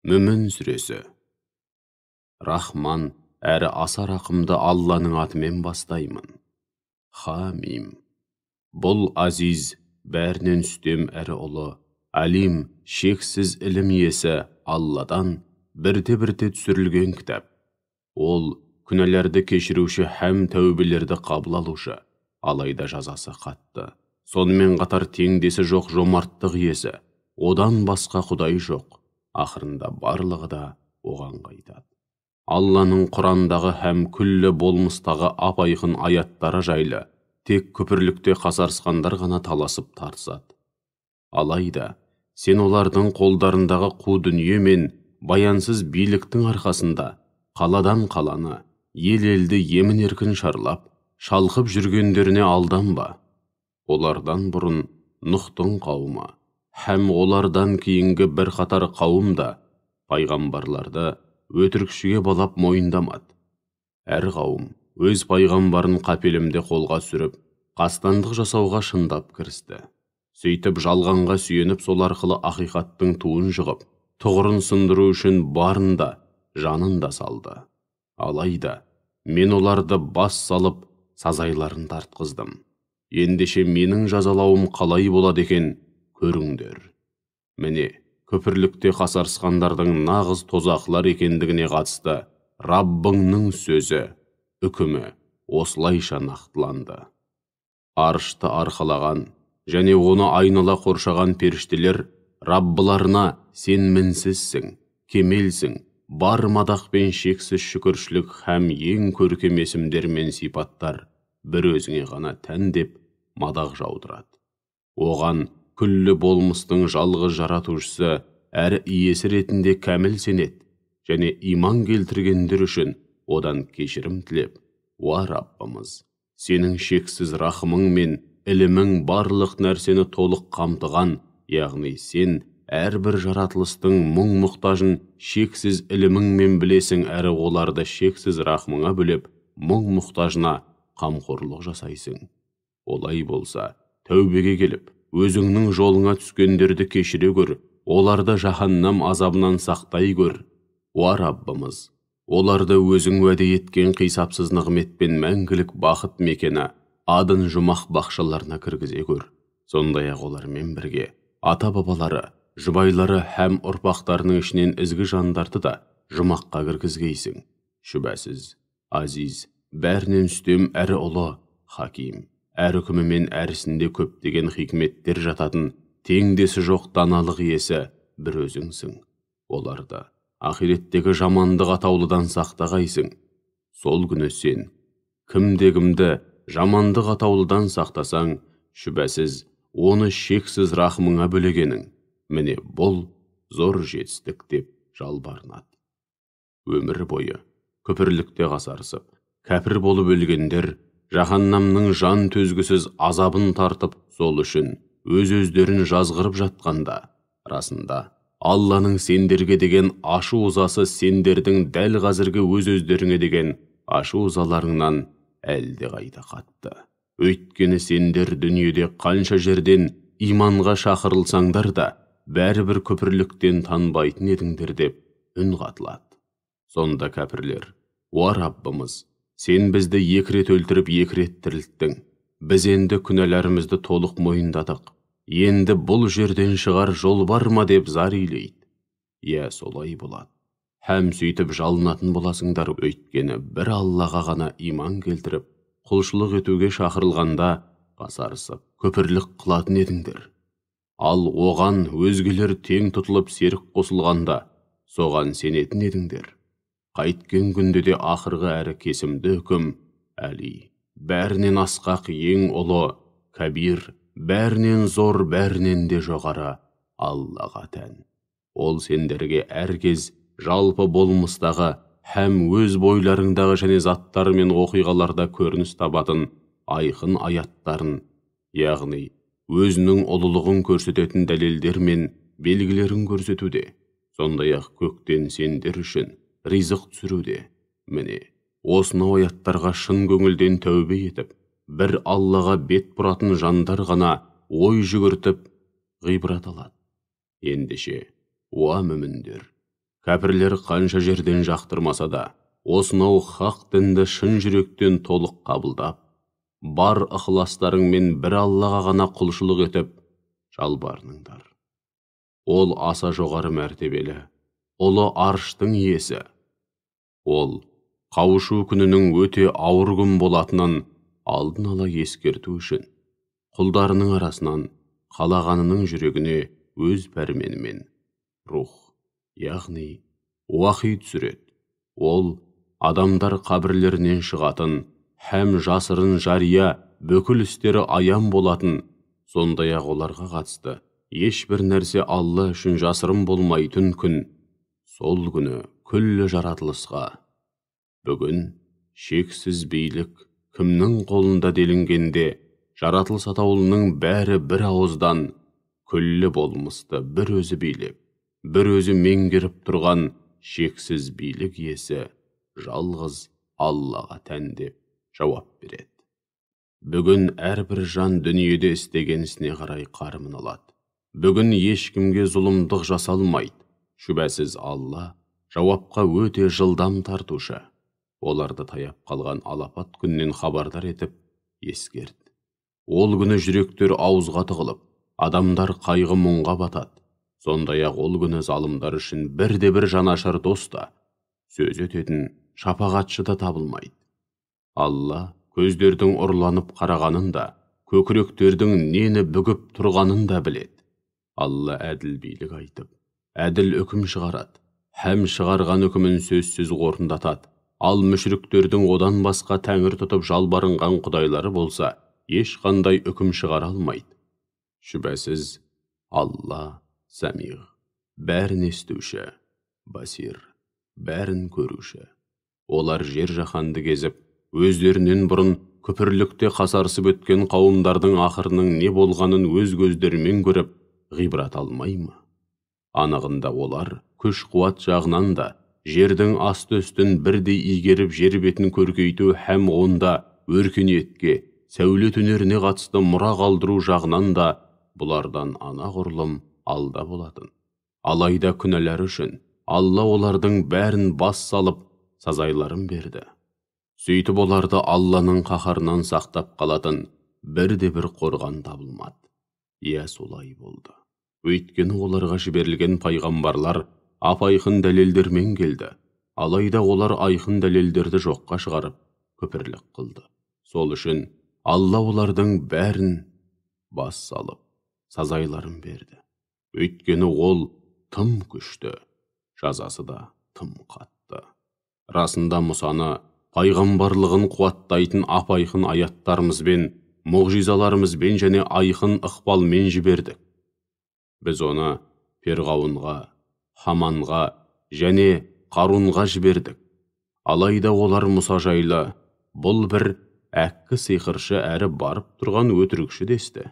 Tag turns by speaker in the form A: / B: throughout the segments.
A: Мүмін сүресі. Рахман әрі аса рақымды Алланың атымен бастаймын. Хамим. Бұл азиз, бәрінен үстем әрі ұлы, алим, шексіз ілім иесі Алладан бірте-бірте түсірілген кітап. Ол күнәлерді кешіруші һәм тәубелерді қабыл алушы, алайда жазасы қатты. Сонымен қатар теңдесі жоқ жомарттық иесі, одан басқа құдай жоқ. Ақырында барлығы да оған қайтады. Алланың Құрандағы һәм күллі болмыстағы ап-айқын аяттары жайлы тек күпірлікте қасарысқандар ғана таласып тартысады. Алайда сен олардың қолдарындағы қу дүние мен баянсыз биліктің арқасында қаладан қаланы, ел-елді емін-еркін шарлап, шалқып жүргендеріне алданба. Олардан бұрын Нұхтың қауымы һәм олардан кейінгі бір қатар қауым да пайғамбарларды өтірікшіге балап мойындамады. Әр қауым өз пайғамбарын қапелімде қолға сүріп, қастандық жасауға шындап кірісті. Сөйтіп жалғанға сүйеніп, сол арқылы ақиқаттың туын жығып, тұғырын сындыру үшін барын да, жанын да салды. Алайда мен оларды бас салып, сазайларын тартқыздым. Ендеше менің жазалауым қалай болады екен, көріңдер. Міне, күпірлікте қасарысқандардың нағыз тозақлар екендігіне қатысты Раббыңның сөзі, үкімі осылайша нақтыланды. Аршты арқалаған және оны айнала қоршаған періштелер Раббыларына сен мінсізсің, кемелсің, бар мадақ пен шексіз шүкіршілік һәм ең көркем есімдер мен сипаттар бір өзіңе ғана тән деп мадақ жаудырады. Оған күллі болмыстың жалғыз жаратушысы әрі иесі ретінде кәміл сенеді және иман келтіргендер үшін одан кешірім тілеп, уа Раббымыз, сенің шексіз рахымың мен ілімің барлық нәрсені толық қамтыған, яғни сен әрбір жаратылыстың мұң-мұқтажын шексіз іліміңмен білесің әрі оларды шексіз рахымыңа бөлеп, мұң-мұқтажына қамқорлық жасайсың. Олай болса, тәубеге келіп, өзіңнің жолыңа түскендерді кешіре көр, оларды жаһаннам азабынан сақтай көр. Уа Раббымыз, оларды өзің уәде еткен қисапсыз нығметпен мәңгілік бақыт мекені адын жұмақ бақшаларына кіргізе көр. Сондай-ақ олармен бірге ата-бабалары, жұбайлары һәм ұрпақтарының ішінен ізгі жандарды да жұмаққа кіргізгейсің. Шүбәсіз, азиз, бәрінен үстем әрі ұлы, хаким, әр үкімі мен әрісінде көптеген хикметтер жататын, теңдесі жоқ даналық иесі бір өзіңсің. Оларды ақиреттегі жамандық атаулыдан сақтағайсың. Сол күні сен, кімде-кімді жамандық атаулыдан сақтасаң, шүбәсіз, оны шексіз рахымыңа бөлегенің. Міне бұл зор жетістік деп жалбарынады. Өмір бойы күпірлікте қасарысып, кәпір болып өлгендер жаһаннамның жан төзгісіз азабын тартып, сол үшін өз-өздерін жазғырып жатқанда, расында Алланың сендерге деген ашу ызасы сендердің дәл қазіргі өз-өздеріңе деген ашу ызаларыңнан әлде қайда қатты. Өйткені сендер дүниеде қанша жерден иманға шақырылсаңдар да, бәрібір күпірліктен танбайтын едіңдер деп үн қатылады. Сонда кәпірлер, уа Раббымыз, сен бізді екі рет өлтіріп, екі рет тірілттің. Біз енді күнәларымызды толық мойындадық. Енді бұл жерден шығар жол бар ма деп зар илейді. Иә, солай болады. Һәм сөйтіп жалынатын боласыңдар, өйткені бір Аллаға ғана иман келтіріп, құлшылық етуге шақырылғанда қасарысып, күпірлік қылатын едіңдер. Ал оған өзгелер тең тұтылып серік қосылғанда, соған сенетін едіңдер. Қайткен күнде де ақырғы әрі кесімді үкім, әли, бәрінен асқақ ең ұлы, кәбир, бәрінен зор, бәрінен де жоғары Аллаға тән. Ол сендерге әркез жалпы болмыстағы һәм өз бойларыңдағы және заттар мен оқиғаларда көрініс табатын айқын аяттарын, яғни өзінің ұлылығын көрсететін дәлелдер мен белгілерін көрсетуде. Сондай-ақ көктен сендер үшін ризық түсіруде. Міне, осынау аяттарға шын көңілден тәубе етіп, бір Аллаға бет бұратын жандар ғана ой жүгіртіп ғибрат алады. Ендеше, уа мүміндер, Кәпірлер қанша жерден жақтырмаса да, осынау хақ дінді шын жүректен толық қабылдап, бар ықыластарыңмен бір Аллаға ғана құлшылық етіп, жалбарыныңдар. Ол аса жоғары мәртебелі, ұлы арштың иесі. Ол, қауышу күнінің өте ауыр күн болатынын алдын ала ескерту үшін, құлдарының арасынан қалағанының жүрегіне өз пәрменімен рух, яғни уахи түсіреді. Ол, адамдар қабірлерінен шығатын, һәм жасырын жария бүкіл істері аян болатын, сондай-ақ оларға қатысты ешбір нәрсе Алла үшін жасырын болмайтын күн, сол күні күллі жаратылысқа. Бүгін шексіз билік кімнің қолында делінгенде, жаратылыс атаулының бәрі бір ауыздан күллі болмысты бір өзі билеп, бір өзі меңгеріп тұрған шексіз билік иесі жалғыз Аллаға тән деп жауап береді. Бүгін әрбір жан дүниеде істеген ісіне қарай қарымын алады. Бүгін ешкімге зұлымдық жасалмайды. Шүбәсіз Алла жауапқа өте жылдам тартушы. Оларды таяп қалған алапат күннен хабардар етіп, ескерді. Ол күні жүректер ауызға тығылып, адамдар қайғы мұңға батады. Сондай-ақ ол күні залымдар үшін бірде-бір жанашыр доста, сөз өтетін шапағатшы да табылмайды. Алла көздердің ұрланып қарағанын да, көкіректердің нені бүгіп тұрғанын да біледі. Алла әділ билік айтып, әділ үкім шығарады, һәм шығарған үкімін сөзсіз орындатады. Ал мүшріктердің одан басқа тәңір тұтып жалбарынған құдайлары болса, ешқандай үкім шығара алмайды. Шүбәсіз, Алла Самиғ, бәрін естуші, Басир, бәрін көруші. Олар жер жаһанды кезіп, өздерінен бұрын күпірлікте қасарысып өткен қауымдардың ақырының не болғанын өз көздерімен көріп, ғибрат алмай ма? Анығында олар күш-қуат жағынан да, жердің асты-үстін бірдей игеріп жер бетін көркейту һәм онда өркениетке, сәулет өнеріне қатысты мұра қалдыру жағынан да бұлардан анағұрлым алда болатын. Алайда күнәлар үшін Алла олардың бәрін бас салып, сазайларын берді. Сөйтіп оларды Алланың қаһарынан сақтап қалатын бірде-бір қорған табылмады. Иә, солай болды. Өйткені оларға жіберілген пайғамбарлар ап-айқын дәлелдермен келді. Алайда олар айқын дәлелдерді жоққа шығарып, күпірлік қылды. Сол үшін Алла олардың бәрін бас салып, сазайларын берді. Өйткені ол тым күшті, жазасы да тым қатты. Расында Мұсаны пайғамбарлығын қуаттайтын ап-айқын аяттарымызбен, мұғжизаларымызбен және айқын ықпалмен жібердік. Біз оны Перғауынға, Хаманға және Қарунға жібердік. Алайда олар Мұса жайлы бұл бір әккі сиқыршы әрі барып тұрған өтірікші десті.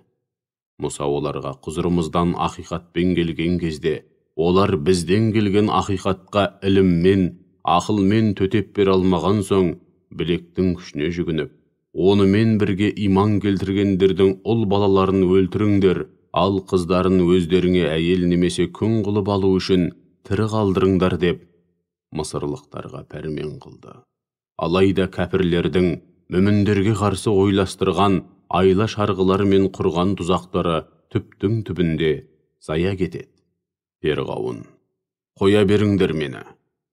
A: Мұса оларға құзырымыздан ақиқатпен келген кезде, олар бізден келген ақиқатқа іліммен, ақылмен төтеп бере алмаған соң, білектің күшіне жүгініп, онымен бірге иман келтіргендердің ұл балаларын өлтіріңдер, ал қыздарын өздеріңе әйел немесе күң қылып алу үшін тірі қалдырыңдар деп, мысырлықтарға пәрмен қылды. Алайда кәпірлердің мүміндерге қарсы ойластырған айла шарғылары мен құрған тұзақтары түптің түбінде зая кетеді. Перғауын: қоя беріңдер мені,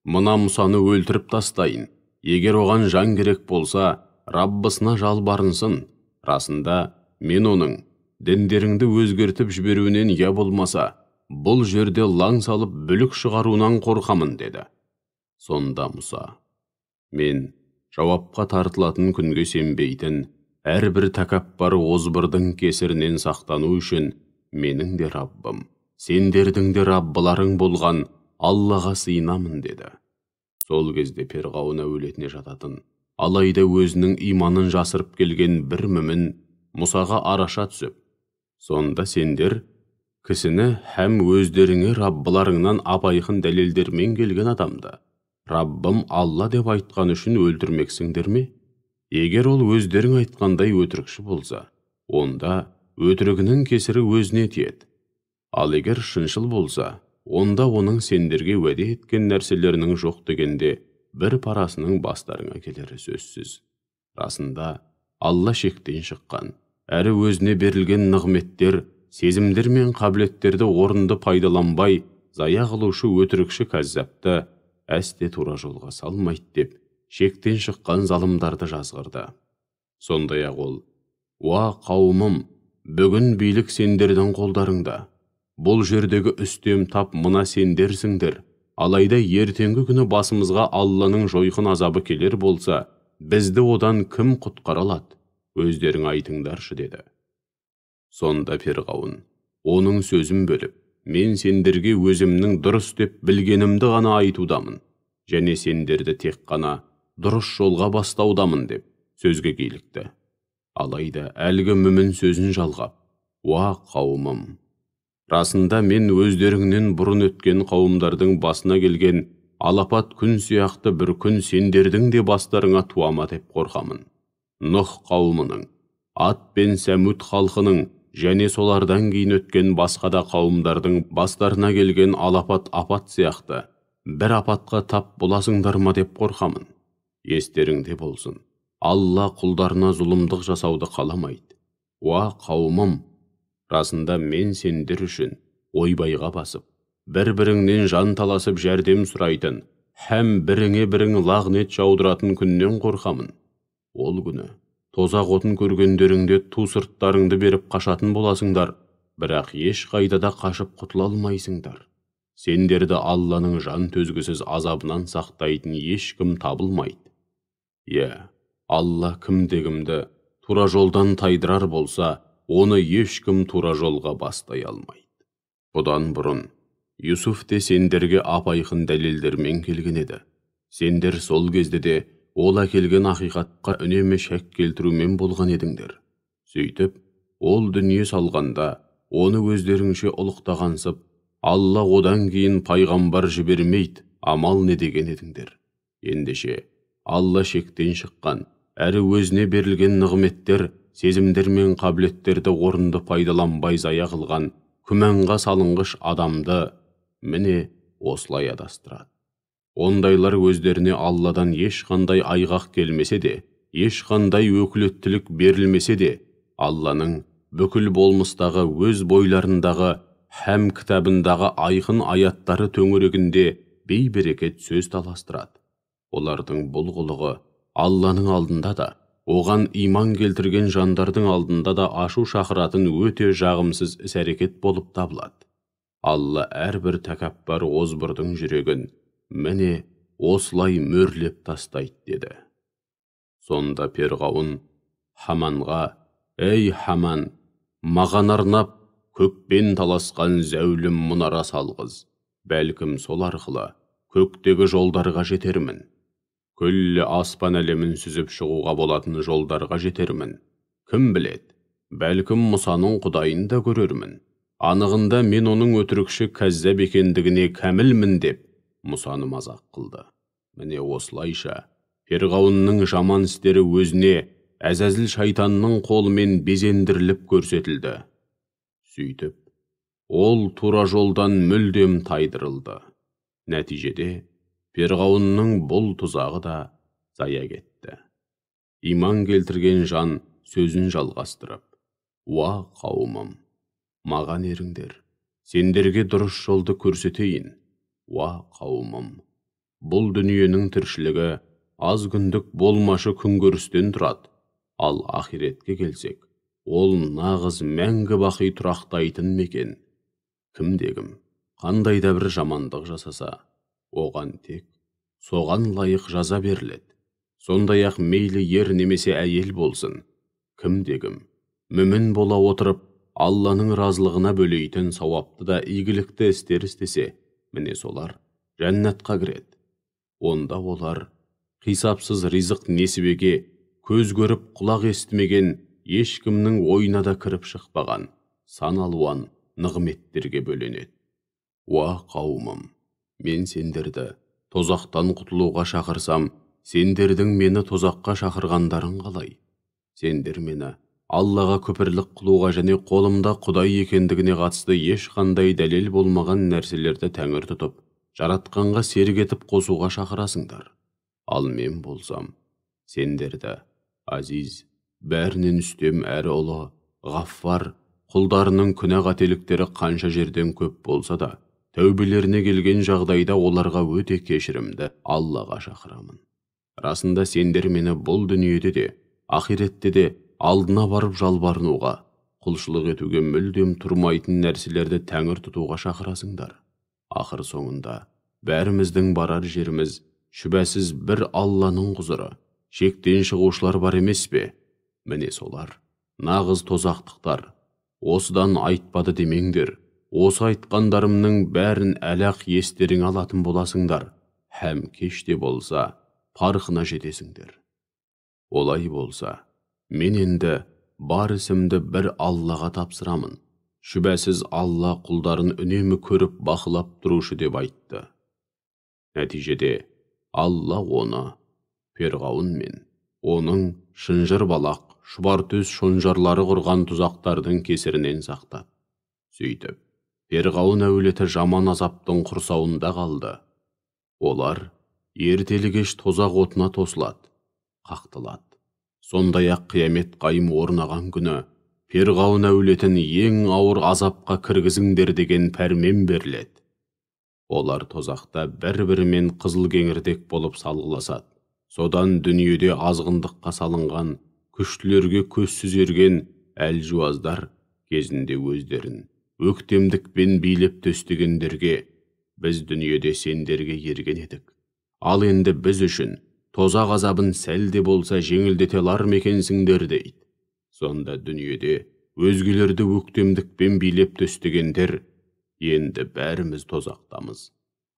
A: мына Мұсаны өлтіріп тастайын. Егер оған жан керек болса, Раббысына жалбарынсын. Расында мен оның діндеріңді өзгертіп жіберуінен я болмаса, бұл жерде лаң салып бүлік шығаруынан қорқамын, деді. Сонда Мұса: мен жауапқа тартылатын күнге сенбейтін, әрбір тәкаппар озбырдың кесірінен сақтану үшін менің де Раббым, сендердің де Раббыларың болған Аллаға сыйынамын, деді. Сол кезде Перғауын әулетіне жататын, алайда өзінің иманын жасырып келген бір мүмін Мұсаға араша түсіп: сонда сендер кісіні һәм өздеріңе Раббыларыңнан ап-айқын дәлелдермен келген адамды Раббым Алла деп айтқан үшін өлтірмексіңдер ме? Егер ол өздерің айтқандай өтірікші болса, онда өтірігінің кесірі өзіне тиеді. Ал егер шыншыл болса, онда оның сендерге уәде еткен нәрселерінің жоқ дегенде бір парасының бастарыңа келері сөзсіз. Расында, Алла шектен шыққан, әрі өзіне берілген нығметтер, сезімдер мен қабілеттерді орынды пайдаланбай, зая қылушы өтірікші кәззапты әсте тура жолға салмайды деп, шектен шыққан залымдарды жазғырды. Сондай-ақ ол, «Уа қауымым, бүгін билік сендердің қолдарыңда. Бұл жердегі үстем тап мына сендерсіңдер. Алайда ертеңгі күні басымызға Алланың жойқын азабы келер болса, бізді одан кім құтқара алады? Өздерің айтыңдаршы» деді. Сонда Фирғауын, оның сөзін бөліп, «Мен сендерге өзімнің дұрыс деп білгенімді ғана айтудамын, және сендерді тек қана дұрыс жолға бастаудамын» деп сөзге килікті. Алайда әлгі мүмін сөзін жалғап, «Уа қауымым, расында мен өздеріңнен бұрын өткен қауымдардың басына келген алапат күн сияқты бір күн сендердің де бастарыңа туама деп қорқамын. Нұх қауымының, Ат пен Сәмуд халқының және солардан кейін өткен басқа да қауымдардың бастарына келген алапат апат сияқты бір апатқа тап боласыңдар ма деп қорқамын. Естеріңде болсын, Алла құлдарына зұлымдық жасауды қаламайды. Уа қауымым, расында мен сендер үшін ойбайға басып, бір-біріңнен жан таласып жәрдем сұрайтын, һәм біріңе-бірің лағнет жаудыратын күннен қорқамын. Ол күні тозақ отын көргендеріңде ту сырттарыңды беріп қашатын боласыңдар, бірақ еш қайдада қашып құтыла алмайсыңдар. Сендерді Алланың жан төзгісіз азабынан сақтайтын ешкім табылмайды. Алла кімде-кімді тура жолдан тайдырар болса, оны ешкім тура жолға бастай алмайды. Бұдан бұрын Юсуф те сендерге ап-айқын дәлелдермен келген еді. Сендер сол кезде де ол әкелген ақиқатқа үнемі шәк келтірумен болған едіңдер. Сөйтіп, ол дүние салғанда, оны өздеріңше ұлықтағансып, Алла одан кейін пайғамбар жібермейді, амал не деген едіңдер. Ендеше, Алла шектен шыққан, әрі өзіне берілген нығметтер, сезімдер мен қабілеттерді орынды пайдаланбай зая қылған, күмәнға салынғыш адамды, міне осылай адастырады. Ондайлар өздеріне Алладан ешқандай айғақ келмесе де, ешқандай өкілеттілік берілмесе де, Алланың бүкіл болмыстағы өз бойларындағы һәм кітабындағы айқын аяттары төңірегінде бей-берекет сөз таластырады. Олардың бұл қылығы Алланың алдында да, оған иман келтірген жандардың алдында да ашу шақыратын өте жағымсыз іс-әрекет болып табылады. Алла әрбір тәкаппар озбырдың жүрегін міне осылай мөрлеп тастайды деді. Сонда Фирғауын Хаманға, «Ей Хаман, маған арнап көкпен таласқан зәулім мұнара салғыз. Бәлкім сол арқылы көктегі жолдарға жетермін. Күллі аспан әлемін сүзіп шығуға болатын жолдарға жетермін. Кім білет, бәлкім Мұсаның құдайын да көрермін. Анығында мен оның өтірікші кәззәб екендігіне кәмілмін» деп Мұсаны мазақ қылды. Міне осылайша Фирғауынның жаман істері өзіне Әзәзіл шайтанның қолымен безендіріліп көрсетілді. Сөйтіп, ол тура жолдан мүлдем тайдырылды. Нәтижеде Фирғауынның бұл тұзағы да зая кетті. Иман келтірген жан сөзін жалғастырып, «Уа қауымым, маған еріңдер, сендерге дұрыс жолды көрсетейін. Уа қауымым, бұл дүниенің тіршілігі аз күндік болмашы күнкөрістен тұрады. Ал ақиретке келсек, ол нағыз мәңгі бақи тұрақтайтын мекен. Кімде-кім қандай да бір жамандық жасаса, оған тек соған лайық жаза беріледі. Сондай-ақ мейлі ер немесе әйел болсын, кімде-кім мүмін бола отырып, Алланың разылығына бөлейтін сауапты да игілікті істер істесе, міне солар жәннатқа кіреді. Онда олар қисапсыз ризық несібеге, көз көріп құлақ естімеген, ешкімнің ойына да кіріп шықпаған сан алуан нығметтерге бөленеді. Уа қауымым, мен сендерді тозақтан құтылуға шақырсам, сендердің мені тозаққа шақырғандарың қалай? Сендер мені Аллаға көпірлік қылуға және қолымда Құдай екендігіне қатысты ешқандай дәлел болмаған нәрселерді тәңір тұтып, жаратқанға серік етіп қосуға шақырасыңдар. Ал мен болсам, сендерді, азиз, бәрінен үстем әрі ұлы, ғаффар, құлдарының күнә қателіктері қанша жерден көп болса да, тәубелеріне келген жағдайда оларға өте кешірімді Аллаға шақырамын. Расында сендер мені бұл дүниеде де, ақиретте де алдына барып жалбарынуға, құлшылық етуге мүлдем тұрмайтын нәрселерді тәңір тұтуға шақырасыңдар. Ақыр соңында бәріміздің барар жеріміз шүбәсіз бір Алланың құзыры, шектен шығушылар бар емес пе? Міне солар, нағыз тозақтықтар. Осыдан айтпады демеңдер. Осы айтқандарымның бәрін әлақ естерің алатын боласыңдар. Һәм кеште болса, парқына жетесіңдер. Олай болса, мен енді бар ісімді бір Аллаға тапсырамын. Шүбәсіз Алла құлдарын үнемі көріп бақылап тұрушы деп айтты. Нәтижеде Алла оны, Перғауын мен оның шынжыр балақ, шұбартөз шонжарлары құрған тұзақтардың кесірінен сақтады. Сөйтіп, Перғауын әулеті жаман азаптың құрсауында қалды. Олар ертелі-кеш тозақ отына тосылады, қақтылады. Сондай-ақ қиямет қайым орнаған күні Перғауын әулетін ең ауыр азапқа кіргізіңдер деген пәрмен беріледі. Олар тозақта бір-бірімен қызыл кеңірдек болып салғыласады. Содан дүниеде азғындыққа салынған, күштілерге көзсіз ерген әлжуаздар кезінде өздерін өктемдікпен билеп төстегендерге, біз дүниеде сендерге ерген едік. Ал енді біз үшін тозақ азабын сәл де болса жеңілдете алар мекенсіңдер дейді. Сонда дүниеде өзгелерді өктемдікпен билеп төстегендер, енді бәріміз тозақтамыз.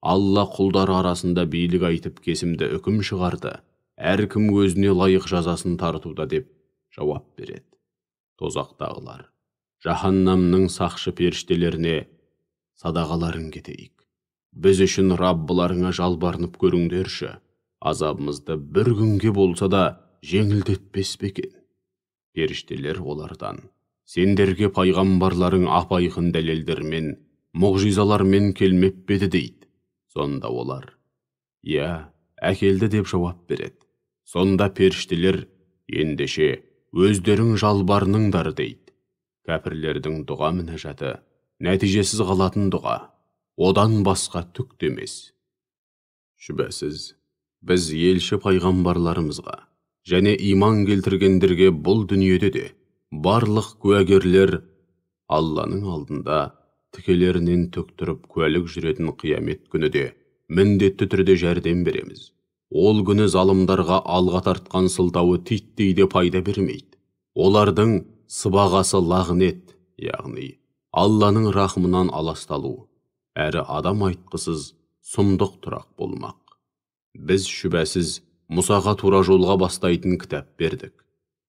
A: Алла құлдар арасында билік айтып кесімді үкім шығарды. Әркім өзіне лайық жазасын тартуда деп жауап береді. Тозақтағылар, жаһаннамның сақшы періштелеріне садағаларын кетейік. Біз үшін Раббыларыңа жалбарынып көріңдерші. Азабымызды бір күнге болса да жеңілдетпес пе екен? Періштелер олардан, сендерге пайғамбарларың апайқын дәлелдермен, мұғжизалармен келмеп беді дейді. Сонда олар, «Я, әкелді» деп жауап береді. Сонда періштелер, ендеше өздерің жалбарыныңдар дейді. Кәпірлердің дұға мінәжаты нәтижесіз қалатын дұға, одан басқа түк емес. Шүбәсіз, біз елші пайғамбарларымызға және иман келтіргендерге бұл дүниеде де барлық куәгерлер Алланың алдында тікелерінен төктіріп куәлік жүретін қиямет күні де міндетті түрде жәрдем береміз. Ол күні залымдарға алға тартқан сылтауы титтей де пайда бермейді. Олардың сыбағасы лағнет, яғни Алланың рахмынан аласталу, әрі адам айтқысыз сұмдық тұрақ болмақ. Біз шүбәсіз Мұсаға тура жолға бастайтын кітап бердік.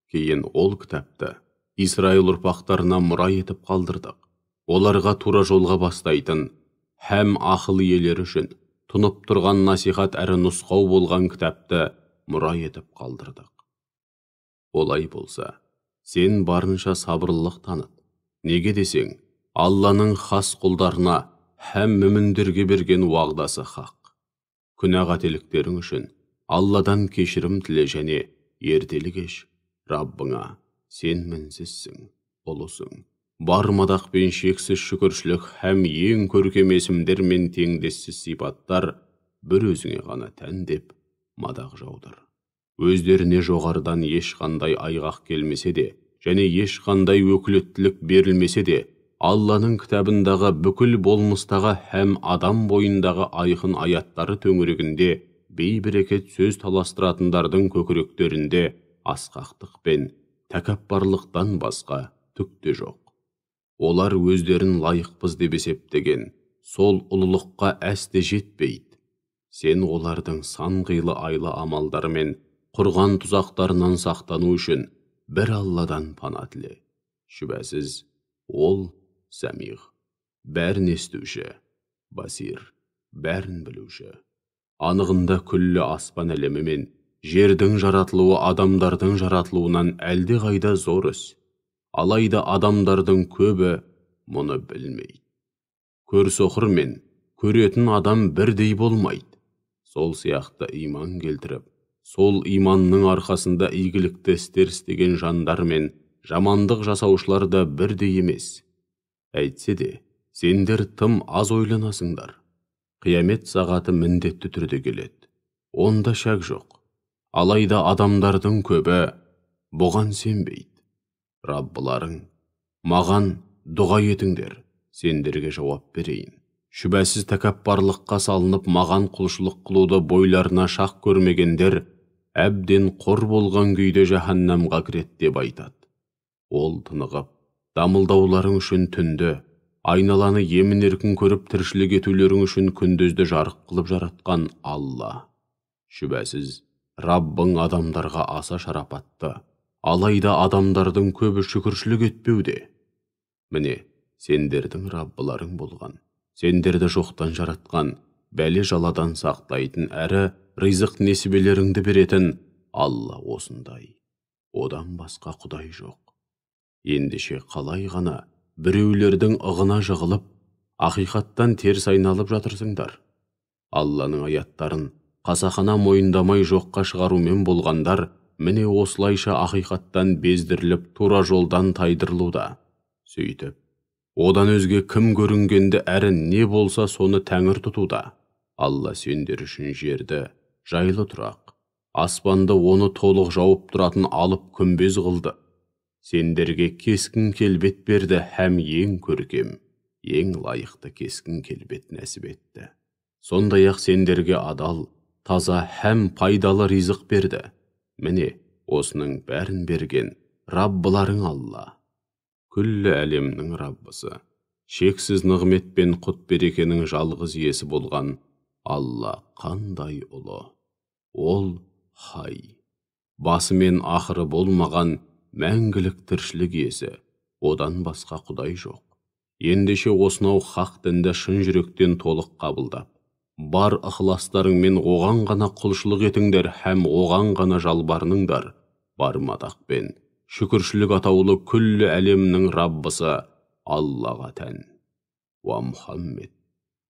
A: Кейін ол кітапты Исраил ұрпақтарына мұра етіп қалдырдық. Оларға тура жолға бастайтын, һәм ақыл иелері үшін тұнып тұрған насихат әрі нұсқау болған кітапты мұра етіп қалдырдық. Олай болса, сен барынша сабырлық таныт. Неге десең, Алланың хас құлдарына һәм мүміндерге берген уағдасы хақ. Күнә қателіктерің үшін Алладан кешірім тіле және ертелі-кеш Раббыңа сен мінсізсің, ұлысың. Бар мадақ пен шексіз шүкіршілік һәм ең көркем есімдер мен теңдессіз сипаттар бір өзіңе ғана тән деп мадақ жаудыр. Өздеріне жоғарыдан ешқандай айғақ келмесе де, және ешқандай өкілеттілік берілмесе де, Алланың кітабындағы бүкіл болмыстағы һәм адам бойындағы айқын аяттары төңірегінде бейберекет сөз таластыратындардың көкіректерінде асқақтық пен тәкаппарлықтан басқа түк те жоқ. Олар өздерін лайықпыз деп есептеген сол ұлылыққа әсте жетпейді. Сен олардың сан қилы айлы амалдары мен құрған тұзақтарынан сақтану үшін бір Алладан пана тіле. Шүбәсіз, ол Сәмиғ, бәрін естуші, Басир, бәрін білуші. Анығында күллі аспан әлемі мен жердің жаратылуы адамдардың жаратылуынан әлде қайда зор іс. Алайда адамдардың көбі мұны білмейді. Көрсоқыр мен көретін адам бірдей болмайды. Сол сияқты иман келтіріп, сол иманның арқасында игілікті істер істеген жандар мен жамандық жасаушылар да бірдей емес. Әйтсе де, сендер тым аз ойланасыңдар. Қиямет сағаты міндетті түрде келеді. Онда шәк жоқ. Алайда адамдардың көбі бұған сенбейді. Раббыларың, маған дұға етіңдер, сендерге жауап берейін. Шүбәсіз тәкаппарлыққа салынып, маған құлшылық қылуды бойларына шақ көрмегендер, әбден қор болған күйде жаһаннамға кіреді деп айтады. Ол тынығып, дамылдауларың үшін түнді, айналаны емін-еркін көріп тіршілік етулерің үшін күндізді жарық қылып жаратқан Алла. Шүбәсіз, Раббың адамдарға аса шарапатты, алайда адамдардың көбі шүкіршілік етпеуде. Міне, сендердің Раббыларың болған, сендерді жоқтан жаратқан, бәле жаладан сақтайтын әрі ризық несібелеріңді беретін Алла осындай. Одан басқа құдай жоқ. Ендеше қалай ғана біреулердің ығына жығылып, ақиқаттан теріс айналып жатырсыңдар. Алланың аяттарын қасақана мойындамай жоққа шығарумен болғандар, міне осылайша ақиқаттан бездіріліп тура жолдан тайдырылуда. Сөйтіп, одан өзге кім көрінгенді әрі не болса соны тәңір тұтуда. Алла сендер үшін жерді жайлы тұрақ, аспанды оны толық жауып тұратын алып күмбез қылды. Сендерге кескін келбет берді, һәм ең көркем, ең лайықты кескін келбет нәсіп етті. Сондай-ақ сендерге адал, таза һәм пайдалы ризық берді. Міне, осының бәрін берген Раббыларың Алла. Күллі әлемнің Раббысы, шексіз нығмет пен құт берекенің жалғыз иесі болған Алла қандай ұлы. Ол хай, басы мен ақыры болмаған мәңгілік тіршілік иесі, одан басқа құдай жоқ. Ендеше осынау хақ дінді шын жүректен толық қабылдап, бар ықыластарыңмен оған ғана құлшылық етіңдер һәм оған ғана жалбарыныңдар. Бар мадақпен шүкіршілік атаулы күллі әлемнің Раббысы Аллаға тән. Уа Мұхаммед,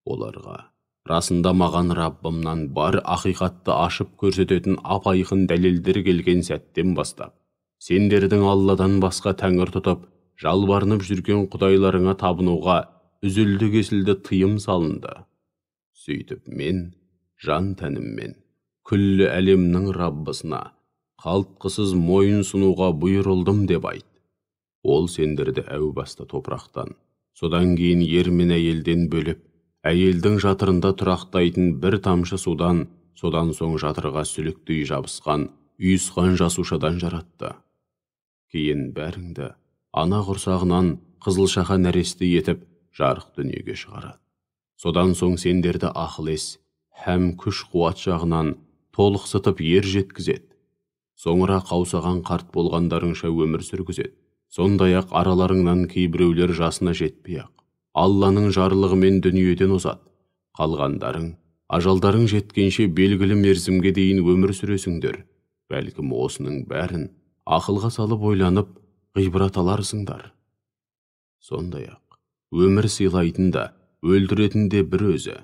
A: оларға расында маған Раббымнан бар ақиқатты ашып көрсететін ап-айқын дәлелдер келген сәттен бастап, сендердің Алладан басқа тәңір тұтып, жалбарынып жүрген құдайларыңа табынуға үзілді-кесілді тыйым салынды. Сөйтіп мен, жан тәніммен, күллі әлемнің Раббысына қалтқысыз мойын сұнуға бұйырылдым деп айт. Ол сендерді әу баста топырақтан, содан кейін ер мен әйелден бөліп, әйелдің жатырында тұрақтайтын бір тамшы судан, содан соң жатырға сүліктей жабысқан үйісқан жасушадан жаратты. Кейін бәріңді ана құрсағынан қызылшақа нәресте етіп жарық дүниеге шығарады. Содан соң сендерді ақыл-ес һәм күш-қуат жағынан толықсытып ер жеткізеді. Соңыра қаусаған қарт болғандарыңша өмір сүргізеді. Сондай-ақ араларыңнан кейбіреулер жасына жетпей-ақ Алланың жарлығымен дүниеден озады. Қалғандарың, ажалдарың жеткенше белгілі мерзімге дейін өмір сүресіңдер. Бәлкім осының бәрін ақылға салып ойланып, ғибрат аларсыңдар. Сондай-ақ, өмір сыйлайтын да, өлтіретін де бір өзі.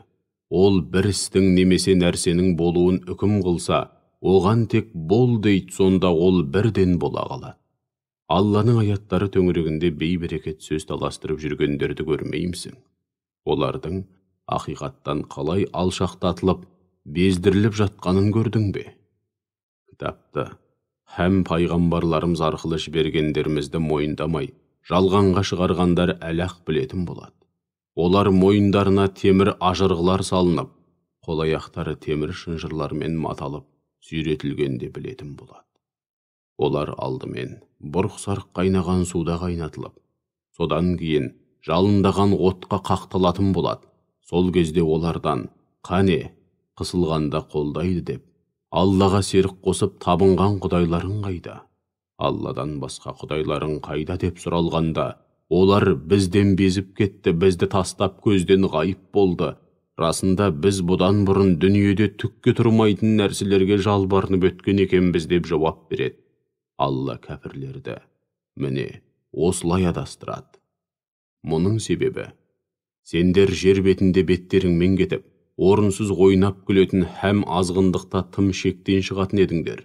A: Ол бір істің немесе нәрсенің болуын үкім қылса, оған тек бол дейді, сонда ол бірден бола қалады. Алланың аяттары төңірегінде бей-берекет сөз таластырып жүргендерді көрмеймісің? Олардың ақиқаттан қалай алшақтатылып, бездіріліп жатқанын көрдің бе? Кітапты һәм пайғамбарларымыз арқылы жібергендерімізді мойындамай, жалғанға шығарғандар әлақ білетін болады. Олар мойындарына темір ажырғылар салынып, қол-аяқтары темір шынжырлармен маталып, сүйретілгенде білетін болады. Олар алдымен бұрқ-сарқ қайнаған суда қайнатылып, содан кейін жалындаған отқа қақталатын болады. Сол кезде олардан «Қане, қысылғанда қолдайды» деп, Аллаға серік қосып табынған құдайларың қайда? Алладан басқа құдайларың қайда деп сұралғанда, олар бізден безіп кетті, бізді тастап көзден ғайып болды. Расында біз бұдан бұрын дүниеде түкке тұрмайтын нәрселерге жалбарынып өткен екенбіз деп жауап береді. Алла кәпірлерді, міне, осылай адастырады. Мұның себебі, сендер жер бетінде беттеріңмен кетіп, орынсыз ойнап күлетін һәм азғындықта тым шектен шығатын едіңдер.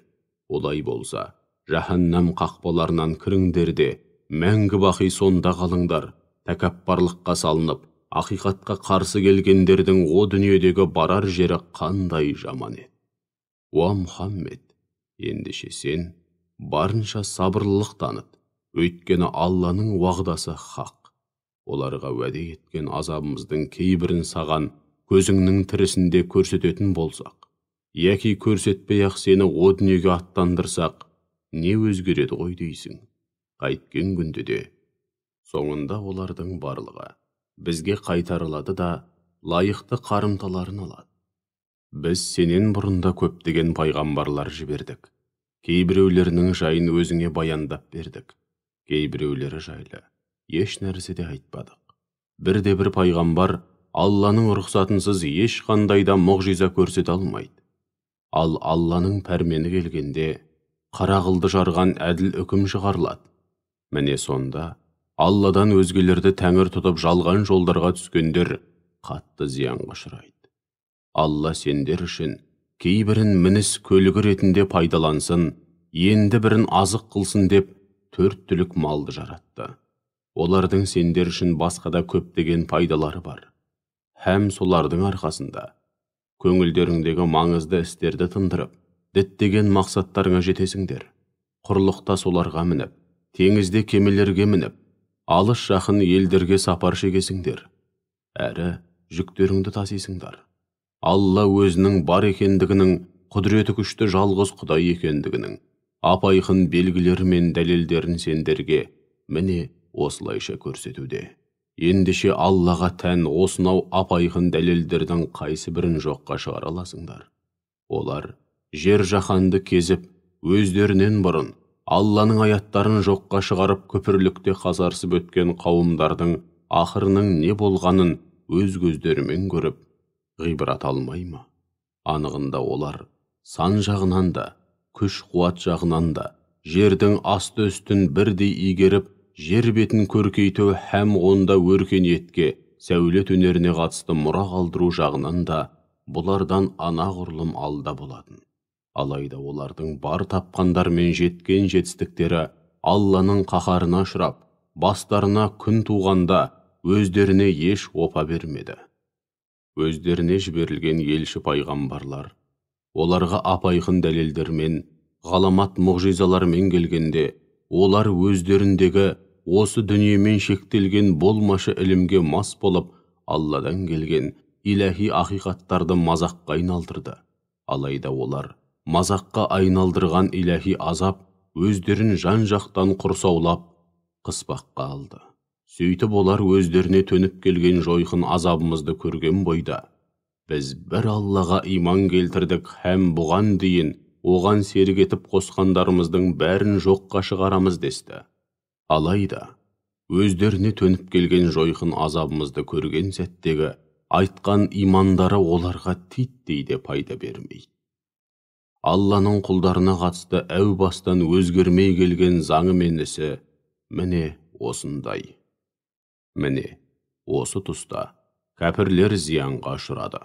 A: Олай болса, жаһаннам қақпаларынан кіріңдер де, мәңгі бақи сонда қалыңдар. Тәкаппарлыққа салынып, ақиқатқа қарсы келгендердің о дүниедегі барар жері қандай жаман еді. Уа Мұхаммед, ендеше сен барынша сабырлылық таныт, өйткені Алланың уағдасы хақ. Оларға уәде еткен азабымыздың кейбірін саған көзіңнің тірісінде көрсететін болсақ, яки көрсетпей-ақ сені о дүниеге аттандырсақ, не өзгереді ғой дейсің? Қайткен күнде де соңында олардың барлығы бізге қайтарылады да лайықты қарымталарын алады. Біз сенен бұрында көптеген пайғамбарлар жібердік. Кейбіреулерінің жайын өзіңе баяндап бердік. Кейбіреулері жайлы еш нәрсе де айтпадық. Бірде-бір пайғамбар Алланың рұқсатынсыз ешқандай да мұғжиза көрсете алмайды. Ал Алланың пәрмені келгенде қара қылды жарған әділ үкім шығарылады. Міне сонда Алладан өзгелерді тәңір тұтып жалған жолдарға түскендер қатты зиянға ұшырайды. Алла сендер үшін кейбірін мініс көлігі ретінде пайдалансын, енді бірін азық қылсын деп 4 түлік малды жаратты. Олардың сендер үшін басқада көптеген пайдалары бар. Һәм солардың арқасында көңілдеріңдегі маңызды істерді тындырып, діттеген мақсаттарыңа жетесіңдер. Құрлықта соларға мініп, теңізде кемелерге мініп, алыс жақын елдерге сапар шегесіңдер. Әрі жүктеріңді тасисыңдар. Алла өзінің бар екендігінің, құдіреті күшті жалғыз Құдай екендігінің апайқын белгілері мен дәлелдерін сендерге міне осылайша көрсетуде. Ендеше Аллаға тән осынау апайқын дәлелдердің қайсы бірін жоққа шығара аласыңдар? Олар жер жаһанды кезіп, өздерінен бұрын Алланың аяттарын жоққа шығарып күпірлікте қасарысып өткен қауымдардың ақырының не болғанын өз көздерімен көріп, ғибрат алмай ма? Анығында олар сан жағынан да, күш қуат жағынан да, жердің асты үстін бірдей игеріп, жер бетін көркейту һәм онда өркениетке, сәулет өнеріне қатысты мұра қалдыру жағынан да бұлардан анағұрлым алда болатын. Алайда олардың бар тапқандар мен жеткен жетістіктері Алланың қаһарына ұшырап, бастарына күн туғанда өздеріне еш опа бермеді. Өздеріне жіберілген елші пайғамбарлар, оларға апайқын дәлелдермен, ғаламат мұғжизалармен келгенде, олар өздеріндегі осы дүниемен шектелген болмашы ілімге мас болып, Алладан келген иләһи ақиқаттарды мазаққа айналдырды. Алайда олар мазаққа айналдырған иләһи азап өздерін жан-жақтан құрсаулап, қыспаққа алды. Сөйтіп олар өздеріне төніп келген жойқын азабымызды көрген бойда, біз бір Аллаға иман келтірдік һәм бұған дейін оған серік етіп қосқандарымыздың бәрін жоққа шығарамыз десті. Алайда, өздеріне төніп келген жойқын азабымызды көрген сәттегі айтқан имандары оларға титтей де пайда бермейді. Алланың құлдарына қатысты әу бастан өзгермей келген заңы мен ісі міне осындай. Міне, осы тұста кәпірлер зиянға ұшырады.